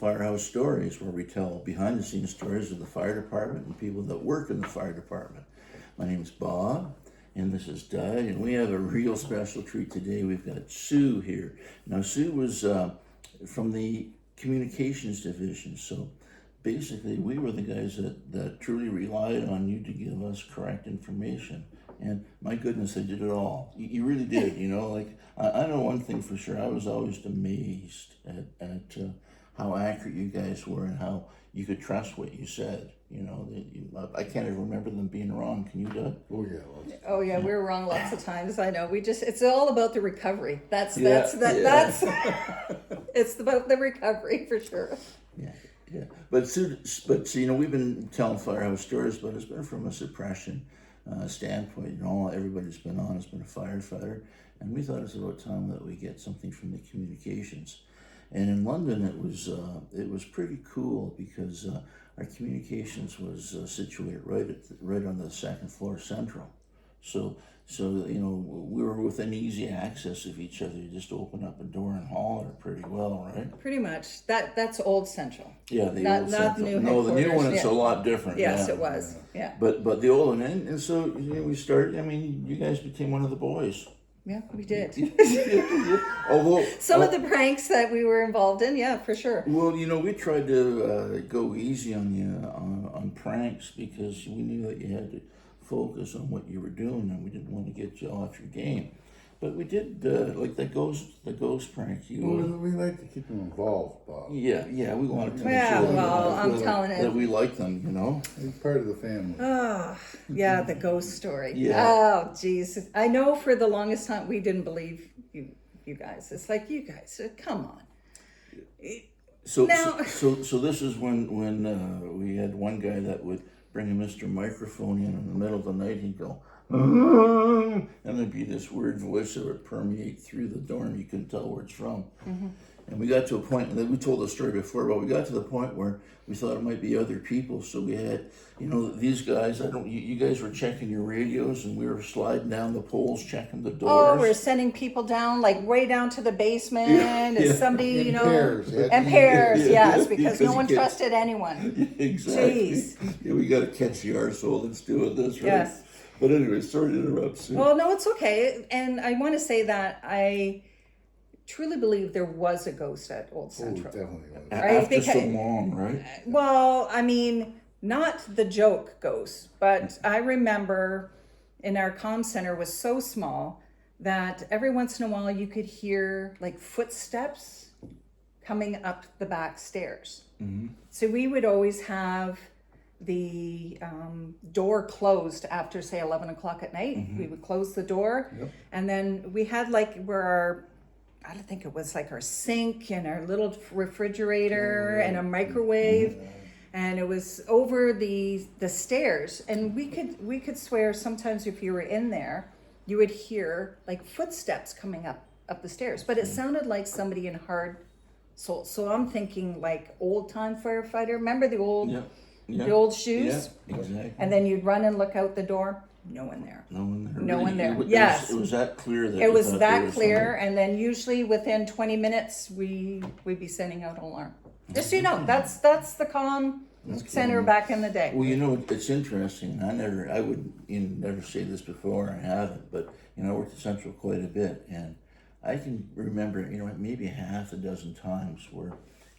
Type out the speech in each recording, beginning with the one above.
Firehouse Stories, where we tell behind the scenes stories of the fire department and people that work in the fire department. My name is Bob, and this is Doug, and we have a real special treat today. We've got Sue here. Now, Sue was from the communications division, so basically we were the guys that truly relied on you to give us correct information. And my goodness, they did it all. You really did, you know. Like, I know one thing for sure. I was always amazed at how accurate you guys were and how you could trust what you said. You know, I can't even remember them being wrong. Can you, Doug? Oh yeah. Oh yeah, we were wrong lots of times. I know. It's all about the recovery. That's it's about the recovery for sure. Yeah. But Sue, you know, we've been telling Firehouse Stories, but it's been from a suppression standpoint. You know, everybody's been on has been a firefighter, and we thought it was about time that we get something from the communications. And in London, it was pretty cool because our communications was situated right on the second floor central. So you know, we were within easy access of each other. You just open up a door and holler pretty well, right? Pretty much. That's old Central. Yeah, the old not central. new No, the new one headquarters, it's a lot different. Yes, yeah. it was. Yeah. But the old one, and so you know, we started. I mean, you guys became one of the boys. Yeah, we did. Although Some of the pranks that we were involved in, yeah, for sure. Well, you know, we tried to go easy on you on pranks because we knew that you had to focus on what you were doing, and we didn't want to get you off your game. But we did like the ghost prank. We like to keep them involved, Bob. Yeah, we wanted to make Yeah, sure well, I'm telling you. that we like them, you know. He's part of the family. Oh, yeah, the ghost story. Yeah. Oh, geez. I know for the longest time we didn't believe you guys. It's like, you guys, come on. So Now- so this is when we had one guy that would bring a Mr. Microphone in the middle of the night. He'd go, and there'd be this weird voice that would permeate through the dorm. You couldn't tell where it's from. Mm-hmm. And we got to a point, and we told the story before, but we got to the point where we thought it might be other people. So we had, you know, these guys. You guys were checking your radios, and we were sliding down the poles, checking the doors. Oh, we're sending people down, like way down to the basement. Is somebody, In you know, pairs. and pairs, Yeah, yes, because no you one can't- trusted anyone. Exactly. Jeez. Yeah, we got to catch the arsehole that's doing this, right? Yes. But anyway, sorry to interrupt, Sue. Well, no, it's okay. And I want to say that I truly believe there was a ghost at Old Oh, Central. definitely was. right, After so because- long, right? Well, I mean, not the joke ghost, but I remember in our comm center was so small that every once in a while you could hear like footsteps coming up the back stairs. Mm-hmm. So we would always have the door closed after, say, 11 o'clock at night. Mm-hmm. We would close the door. Yep. And then we had like where our, I don't think it was like our sink and our little refrigerator and a microwave. And it was over the stairs. And we could swear sometimes if you were in there, you would hear like footsteps coming up the stairs. But it sounded like somebody in hard soul. So I'm thinking like old time firefighter. Remember the old... Yeah. The old shoes? Yeah, exactly. And then you'd run and look out the door. No one there. No one there. No one there. It Yes. was that clear that It you was thought there that was clear, and then usually within 20 minutes we'd be sending out an alarm. Just so you know, that's the comm center back in the day. Well, you know, it's interesting. I would never say this before. I haven't, but you know, I worked at Central quite a bit, and I can remember, you know, maybe half a dozen times where,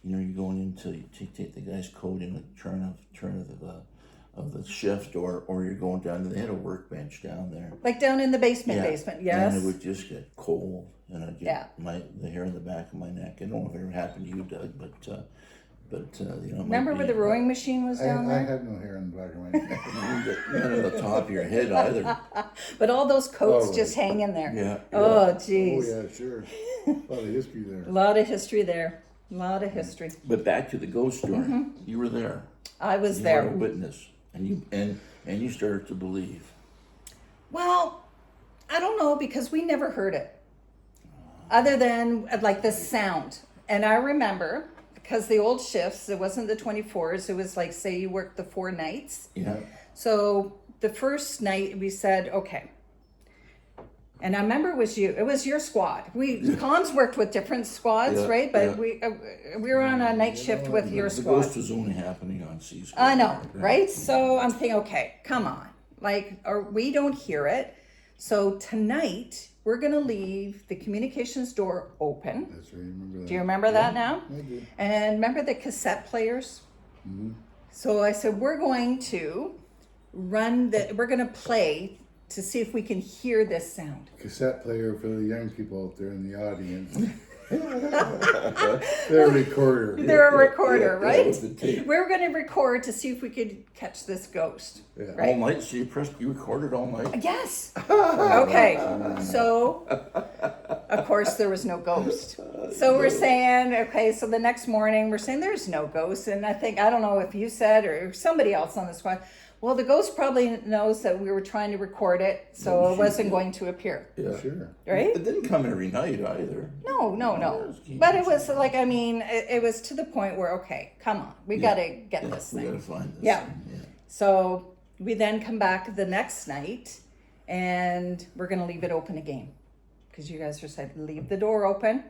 you know, you're going in to take the guy's coat in the turn of the shift, or you're going down. They had a workbench down there. Like down in the basement, yes. And it would just get cold, and I'd get the hair on the back of my neck. I don't know if it ever happened to you, Doug, but you know. Remember where the rowing machine was down I there? had no hair on the back of my neck. Not on the top of your head either. But all those coats just hang in there. Yeah. Oh, Oh geez. yeah, sure. A lot of history there. A lot of history there. A lot of history. But back to the ghost story. You were there. I was You there. were a witness, and you started to believe. Well, I don't know, because we never heard it. Other than like the sound. And I remember, because the old shifts, it wasn't the 24s, it was like, say you worked the 4 nights. Yeah. So the first night we said, okay, And I remember it was you. It was your squad. Comms worked with different squads, Yeah, right? But yeah. we were on a night shift with your The squad. ghost was only happening on C Squad. I know, right? So I'm thinking, okay, come on. Like, or we don't hear it. So tonight, we're going to leave the communications door open. That's right, I remember that. Do you remember that now? I do. And remember the cassette players? So I said, we're going to play to see if we can hear this sound. Cassette player for the young people out there in the audience. They're a recorder. They're a recorder, Yeah, right? with the tape. We were going to record to see if we could catch this ghost. Yeah. All Right? night, so you recorded all night? Yes. Okay. So, of course, there was no ghost. So we're saying, okay, so the next morning we're saying there's no ghost. And I don't know if you said or somebody else on the squad, well, the ghost probably knows that we were trying to record it, so it wasn't going to appear. Yeah. Sure. Right? It didn't come every night either. No. But it was like, I mean, it was to the point where, okay, come on, we got to get this We thing. gotta find this Yeah. thing. Yeah. So we then come back the next night and we're going to leave it open again because you guys are said leave the door open.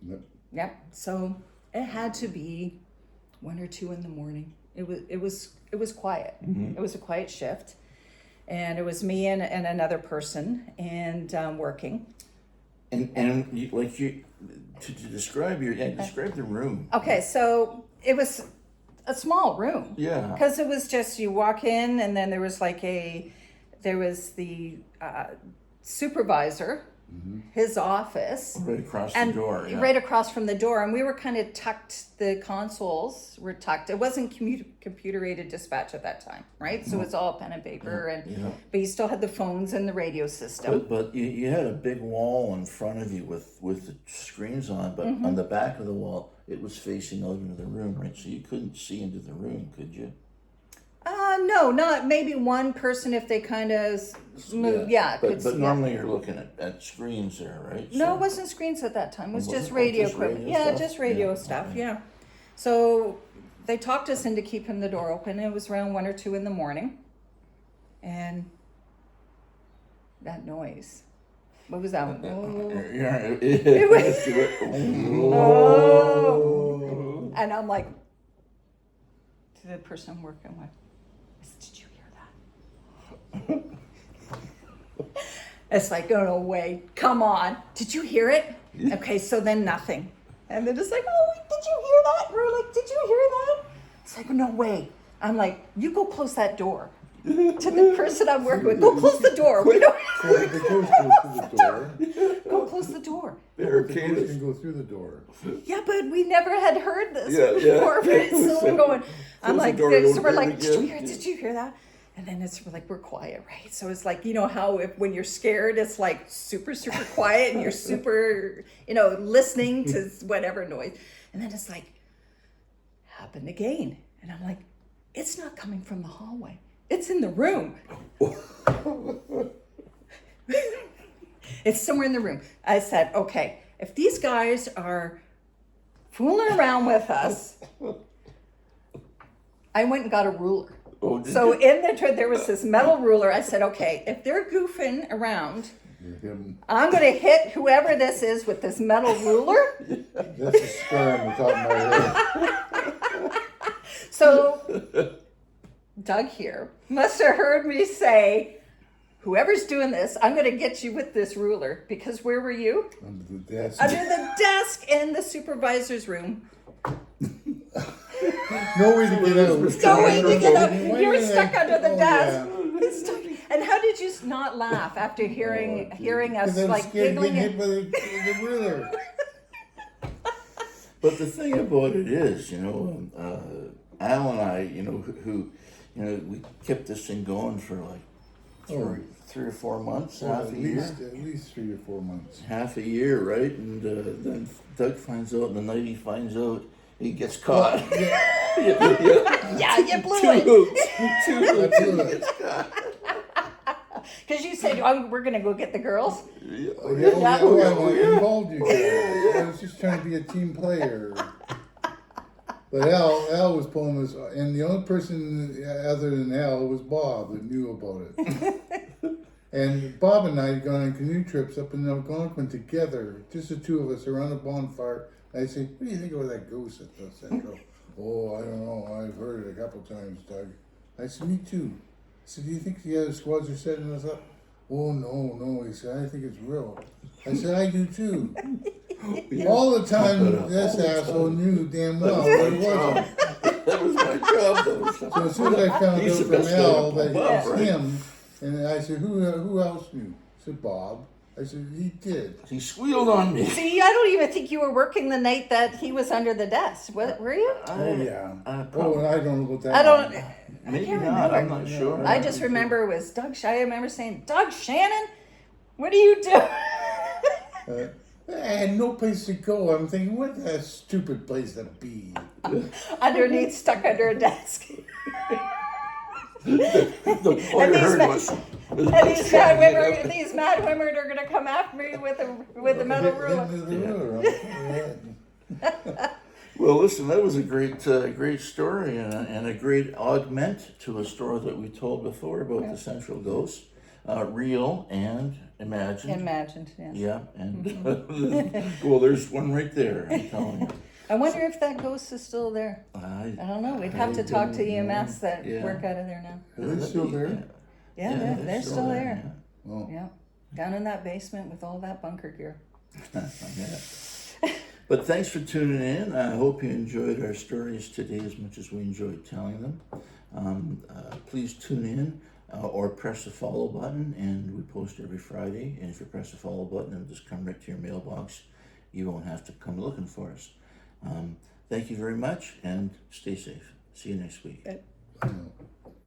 Yep. Yep. So it had to be 1 or 2 in the morning. It was quiet. It was a quiet shift, and it was me and another person and working. And you, like you to describe describe the room. Okay, so it was a small room. Yeah. Because it was just you walk in and then there was the supervisor, his office. Right across And the door. Yeah. right across from the door, and we were kind of tucked. The consoles were tucked. It wasn't computer-aided dispatch at that time, right? So it's all pen and paper, but you still had the phones and the radio system. But you had a big wall in front of you with the screens on, but on the back of the wall it was facing out into the room, right? So you couldn't see into the room, could you? No, not maybe one person if they kind of moved. Yeah, But normally you're looking at screens there, right? No, So- it wasn't screens at that time. It was Wasn't just it? radio Just equipment. radio Yeah, stuff? just radio Yeah, stuff. okay. Yeah. So they talked us into keeping the door open. It was around 1 or 2 in the morning, and that noise. What was that one? Oh. Yeah, It was- Oh. And I'm like, to the person I'm working with, I said, did you hear that? It's like, oh, no way. Come on. Did you hear it? Okay, so then nothing. And they're just like, oh, did you hear that? We're like, did you hear that? It's like, no way. I'm like, you go close that door. To the person I'm working with, go close the door. We don't So the ghost goes through the door. go close the door. The ghost can go through the door. Yeah, but we never had heard this Yeah, before. yeah. So we're going, I'm Close the like, door, so don't we're hear like, it did you again. hear it? Did you hear that? And then it's like, we're quiet, right? So it's like, you know how when you're scared, it's like super, super quiet and you're super, listening to whatever noise. And then it's like, happened again. And I'm like, it's not coming from the hallway. It's in the room. It's somewhere in the room. I said, okay, if these guys are fooling around with us, I went and got a ruler. Oh, did So you? in there was this metal ruler. I said, okay, if they're goofing around, Him. I'm going to hit whoever this is with this metal ruler. That's a scar on the top of my head. So Doug here must have heard me say, whoever's doing this, I'm going to get you with this ruler. Because where were you? Under the desk. Under the desk in the supervisor's room. No way to get out. No way to get out. Why You were did stuck I- under the oh, desk. yeah. It's stuck. And how did you not laugh after hearing us 'Cause I'm like scared of giggling? getting And, hit by the ruler. But the thing about it is, Al and I, who we kept this thing going for like three or 4 months, half a year. At least 3 or 4 months. Half a year, right? And then Doug finds out, and the night he finds out, he gets caught. yeah, you blew Two it. hoops. Two hoops. That's and he it. gets caught. Because you said, oh, we're going to go get the girls. Oh, yeah, Yeah. I involved you guys. I was just trying to be a team player. But Al was pulling this, and the only person other than Al was Bob that knew about it. And Bob and I had gone on canoe trips up in Algonquin together, just the two of us around a bonfire. And I said, "What do you think about that ghost at the Central?" "Oh, I don't know. I've heard it a couple times, Doug." I said, "Me too." I said, "Do you think the other squads are setting us up?" "Oh, no." He said, "I think it's real." I said, "I do too." All the time, this asshole knew damn well that it wasn't. That was my job. So as soon as I found He's out the from best guy Al to that pull it off, was right? him, and I said, who else knew?" I said, "Bob." I said, "He did." He squealed on me. See, I don't even think you were working the night that he was under the desk. Were you? Oh yeah. Probably. Oh, I don't know about that. I don't. Maybe can't not. I'm remember. not sure. I just remember it was Doug. I remember saying, "Doug Shannon, what are you doing?" I had no place to go. I'm thinking, what a stupid place to be. Underneath, stuck under a desk. All you heard was And these mad women are gonna come after me with the metal ruler. well, listen, that was a great story and a great augment to a story that we told before about the Central Ghost, real and imagined. Imagined, yes. Yeah, and well, there's one right there. I'm telling you. I wonder if that ghost is still there. I don't know. We'd have to talk to EMS that work out of there now. Are they still there? Yeah, they're still there. Yeah. Well, Yeah, down in that basement with all that bunker gear. Yeah. But thanks for tuning in. I hope you enjoyed our stories today as much as we enjoyed telling them. Please tune in or press the follow button, and we post every Friday. And if you press the follow button, it'll just come right to your mailbox. You won't have to come looking for us. Thank you very much, and stay safe. See you next week.